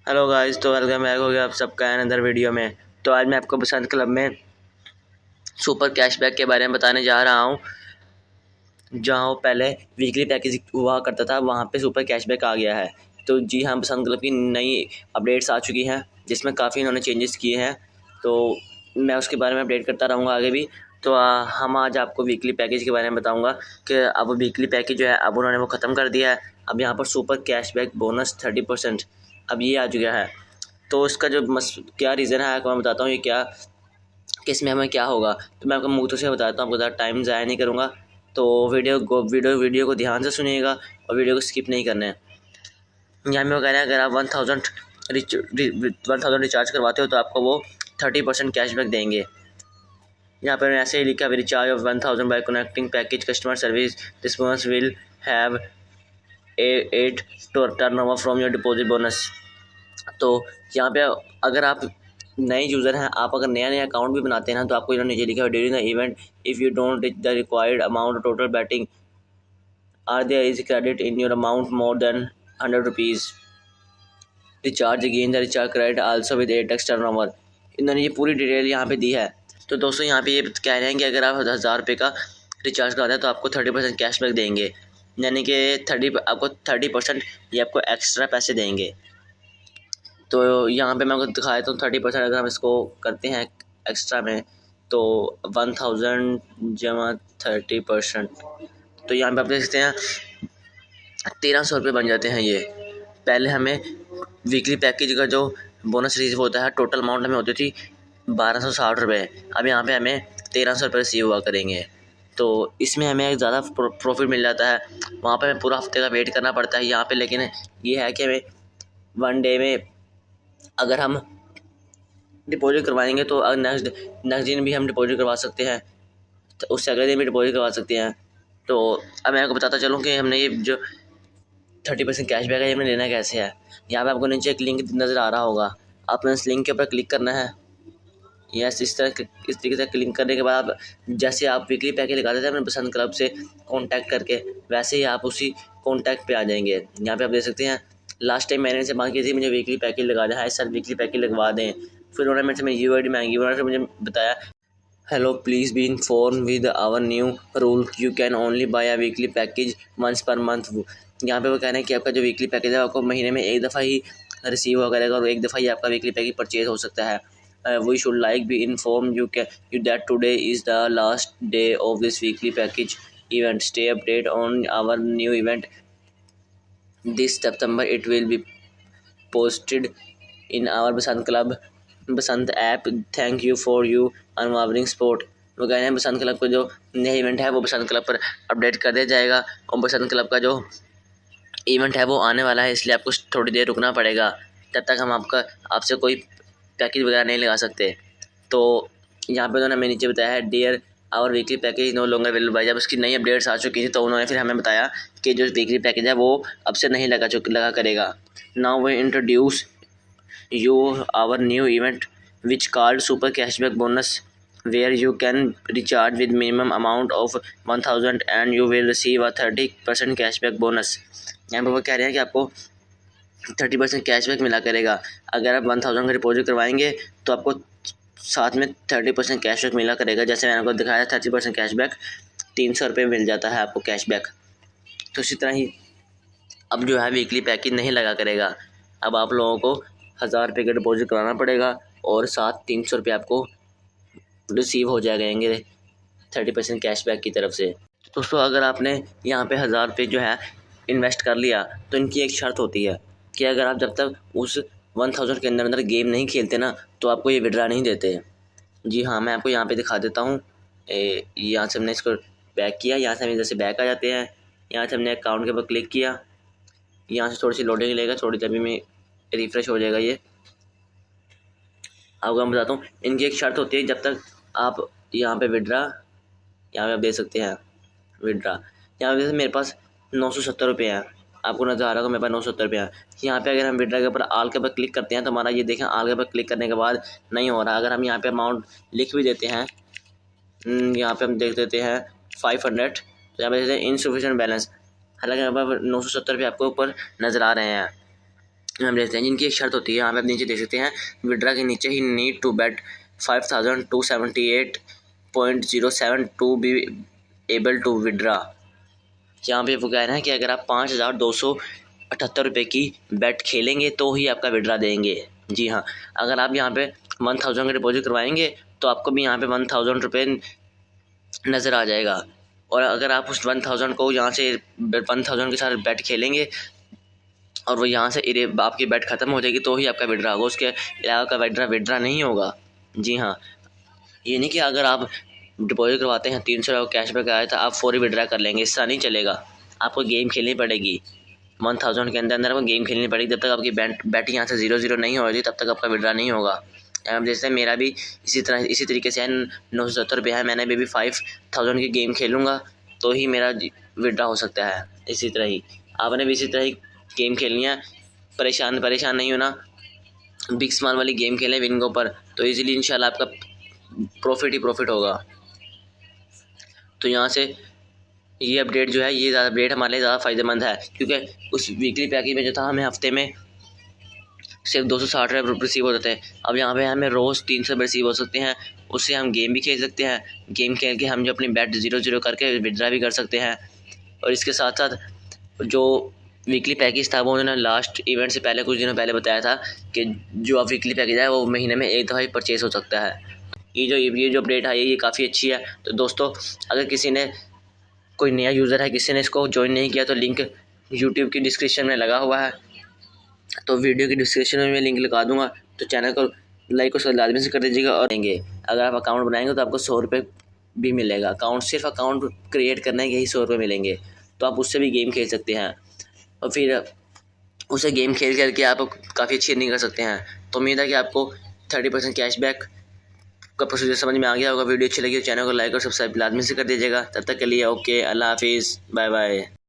Hello guys, तो welcome back हो गया आप सबका अनदर वीडियो में। तो आज मैं आपको बसंत क्लब में सुपर कैशबैक के बारे में बताने जा रहा हूँ। जहाँ पहले वीकली पैकेज हुआ करता था वहाँ पे सुपर कैशबैक आ गया है। तो जी हाँ, बसंत क्लब की नई अपडेट्स आ चुकी हैं जिसमें काफ़ी इन्होंने चेंजेस किए हैं। तो मैं उसके बारे में अपडेट करता रहूँगा आगे भी। तो हम आज आपको वीकली पैकेज के बारे में बताऊँगा कि अब वीकली पैकेज जो है अब उन्होंने वो ख़त्म कर दिया है। अब यहाँ पर सुपर कैशबैक बोनस 30% अब ये आ चुका है। तो इसका जो क्या रीज़न है आपको मैं बताता हूँ, ये क्या किस में हमें क्या होगा। तो मैं आपको मुँह से बताता हूँ, आपको ज़्यादा टाइम ज़ाया नहीं करूँगा। तो वीडियो को ध्यान से सुनिएगा और वीडियो को स्किप नहीं करना है। यहाँ में वो कह रहे हैं अगर आप 1000 रिचार्ज करवाते हो तो आपको वो 30% कैशबैक देंगे। यहाँ पर ऐसे ही लिखा है, recharge of 1000 bye connecting package customer service this bonus will have 8 turn over from your deposit bonus. तो यहाँ पे अगर आप नए यूज़र हैं, आप अगर नया अकाउंट भी बनाते हैं ना, तो आपको इन्होंने नीचे लिखा है during the event if you don't reach the required amount total betting are there is credit in your amount more than 100 rupees recharge again the recharge credit also with 8x turn over. इन्होंने ये पूरी detail यहाँ पे दी है। तो दोस्तों यहाँ पे ये कह रहे हैं कि अगर आप 1000 रुपये का रिचार्ज कराते हैं तो आपको 30% कैशबैक देंगे, यानी कि 30% ये आपको एक्स्ट्रा पैसे देंगे। तो यहाँ पे मैं आपको दिखाया तो 30% अगर हम इसको करते हैं एक्स्ट्रा में तो 1000 जमा 30%, तो यहाँ पे आप देख सकते हैं 1300 रुपये बन जाते हैं। ये पहले हमें वीकली पैकेज का जो बोनस रिसीव होता है टोटल अमाउंट हमें होती थी 1260 रुपये, अब यहाँ पे हमें 1300 रुपये रिसीव हुआ करेंगे। तो इसमें हमें ज़्यादा प्रॉफिट मिल जाता है। वहाँ पे हमें पूरा हफ्ते का वेट करना पड़ता है। यहाँ पे लेकिन ये है कि हमें वन डे में अगर हम डिपॉजिट करवाएंगे तो नेक्स्ट दिन भी हम डिपॉजिट करवा सकते हैं, तो उससे अगले दिन भी डिपॉजिट करवा सकते हैं। तो अब मैं आपको बताता चलूँ कि हमने ये जो 30% कैशबैक है ये हमें लेना कैसे है। यहाँ पे आपको नीचे एक लिंक नज़र आ रहा होगा, आपने इस लिंक के ऊपर क्लिक करना है। यस, इस तरीके से क्लिक करने के बाद आप जैसे आप वीकली पैकेज लगाते थे अपने बसंत क्लब से कांटेक्ट करके, वैसे ही आप उसी कांटेक्ट पे आ जाएंगे। यहाँ पे आप देख सकते हैं लास्ट टाइम मैंने इनसे मांग की थी मुझे वीकली पैकेज लगा दें, इस साल वीकली पैकेज लगवा दें। फिर उन्होंने मेरे से मेरी यूआईडी मांगी, उन्होंने मुझे बताया hello please be inform with our new rule you can only buy a weekly package once per month. यहाँ पे वो कह रहे हैं कि आपका जो वीकली पैकेज है आपको महीने में एक दफ़ा ही रिसीव हुआ करेगा और एक दफ़ा ही आपका वीकली पैकेज परचेज हो सकता है। We should like be informed you that today is the last day of this weekly package event. Stay update on our new event this September. It will be posted in our Basant Club Basant app. Thank you for you unwavering support. वो कह रहे हैं बसंत club का जो नया event है वो बसंत club पर अपडेट कर दिया जाएगा और बसंत क्लब का जो इवेंट है वो आने वाला है, इसलिए आपको थोड़ी देर रुकना पड़ेगा, तब तक हम आपसे कोई पैकेज वगैरह नहीं लगा सकते। तो यहाँ पे उन्होंने हमें नीचे बताया है dear our weekly package no longer available buy. जब उसकी नई अपडेट्स आ चुकी थी तो उन्होंने फिर हमें बताया कि जो वीकली पैकेज है वो अब से नहीं लगा करेगा। Now we introduce you our new event which called super cashback bonus where you can recharge with minimum amount of 1000 and you will receive a 30% cashback bonus. यहाँ पर वो कह रहे हैं कि आपको 30% कैशबैक मिला करेगा। अगर आप 1000 का डिपॉजिट करवाएंगे तो आपको साथ में 30% कैशबैक मिला करेगा। जैसे मैंने आपको दिखाया 30% कैशबैक 300 रुपये मिल जाता है आपको कैशबैक। तो इसी तरह ही अब जो है वीकली पैकेज नहीं लगा करेगा, अब आप लोगों को 1000 रुपये का डिपॉजिट कराना पड़ेगा और साथ 300 रुपये आपको रिसीव हो जाएंगे 30% कैशबैक की तरफ से। दोस्तों अगर आपने यहाँ पे 1000 रुपये जो है इन्वेस्ट कर लिया तो इनकी एक शर्त होती है कि अगर आप जब तक उस 1000 के अंदर गेम नहीं खेलते ना तो आपको ये विड्रा नहीं देते। जी हाँ, मैं आपको यहाँ पे दिखा देता हूँ। यहाँ से हमने इसको बैक किया, यहाँ से हम इधर से बैक आ जाते हैं, यहाँ से हमने अकाउंट के ऊपर क्लिक किया, यहाँ से थोड़ी सी लोडिंग लेगा, थोड़ी देर में रिफ़्रेश हो जाएगा। ये आपको मैं बताता हूँ, इनकी एक शर्त होती है जब तक आप यहाँ पे विड्रा, यहाँ पे आप देख सकते हैं विड्रा, यहाँ पे मेरे पास 970 रुपये हैं, आपको नज़र आ रहा होगा मेरे पास 970 रुपये हैं। यहाँ पे अगर हम विड्रा के ऊपर आल के ऊपर क्लिक करते हैं तो हमारा ये देखें आल के ऊपर क्लिक करने के बाद नहीं हो रहा। अगर हम यहाँ पे अमाउंट लिख भी देते हैं, यहाँ पे हम देख देते हैं 500, तो यहाँ पे देते हैं इनसफिशिएंट बैलेंस, हालांकि यहाँ पर 970 रुपये आपको ऊपर नज़र आ रहे हैं। हम देखते हैं जिनकी एक शर्त होती है, यहाँ पे आप नीचे देख सकते हैं विड्रा के नीचे ही need to bet 5278.07 to be able to withdraw. यहाँ पे वो कह रहे हैं कि अगर आप 5278 रुपये की बेट खेलेंगे तो ही आपका विड्रा देंगे। जी हाँ, अगर आप यहाँ पे 1000 का डिपॉजिट करवाएंगे तो आपको भी यहाँ पे 1000 रुपये नज़र आ जाएगा। और अगर आप उस 1000 को यहाँ से 1000 के साथ बेट खेलेंगे और वो यहाँ से आपकी बेट ख़त्म हो जाएगी तो ही आपका विड्रा होगा, उसके अलावा का विड्रा नहीं होगा। जी हाँ, ये नहीं कि अगर आप डिपॉजिट करवाते हैं 300 रुपये कैशबैक आया तो आप फौरी विड्रा कर लेंगे, इससे नहीं चलेगा। आपको गेम खेलनी पड़ेगी, 1000 के अंदर आपको गेम खेलनी पड़ेगी। जब तक आपकी बेट यहाँ से 0-0 नहीं हो रही तब तक आपका विड्रा नहीं होगा। अब जैसे मेरा भी इसी तरीके से 970 रुपये है, मैंने भी 5000 की गेम खेलूँगा तो ही मेरा विड्रा हो सकता है। इसी तरह ही आपने भी इसी तरह ही गेम खेलनी है, परेशान नहीं होना। बिग स्मॉल वाली गेम खेलें विंगो पर तो इजीली इंशाल्लाह आपका प्रॉफिट ही प्रॉफिट होगा। तो यहाँ से ये अपडेट जो है, ये अपडेट हमारे लिए ज़्यादा फ़ायदेमंद है, क्योंकि उस वीकली पैकेज में जो था हमें हफ्ते में सिर्फ 260 रुपये रिसीव होते थे। अब यहाँ पे हमें रोज़ 300 रुपये रिसीव हो सकते हैं, उससे हम गेम भी खेल सकते हैं। गेम खेल के हम जो अपनी बेट 0-0 करके विड्रा भी कर सकते हैं। और इसके साथ साथ जो वीकली पैकेज था वो उन्होंने लास्ट इवेंट से पहले कुछ दिनों पहले बताया था कि जो आप वीकली पैकेज है वो महीने में एक दफ़ा ही परचेज़ हो सकता है। ये जो अपडेट है ये काफ़ी अच्छी है। तो दोस्तों, अगर किसी ने कोई नया यूज़र है, किसी ने इसको ज्वाइन नहीं किया तो लिंक यूट्यूब की डिस्क्रिप्शन में लगा हुआ है, तो वीडियो की डिस्क्रिप्शन में मैं लिंक लगा दूंगा। तो चैनल को लाइक और लाजमी से कर दीजिएगा। और देंगे अगर आप अकाउंट बनाएंगे तो आपको 100 रुपये भी मिलेगा। सिर्फ अकाउंट क्रिएट करने के ही 100 रुपये मिलेंगे, तो आप उससे भी गेम खेल सकते हैं और फिर उसे गेम खेल करके आप काफ़ी अच्छी अर्निंग कर सकते हैं। तो उम्मीद है कि आपको 30% कैशबैक का प्रोसीजर समझ में आ गया होगा। वीडियो अच्छी लगी तो चैनल को लाइक और सब्सक्राइब लाजमी से कर दीजिएगा। तब तक के लिए ओके, अल्लाह हाफिज़, बाय बाय।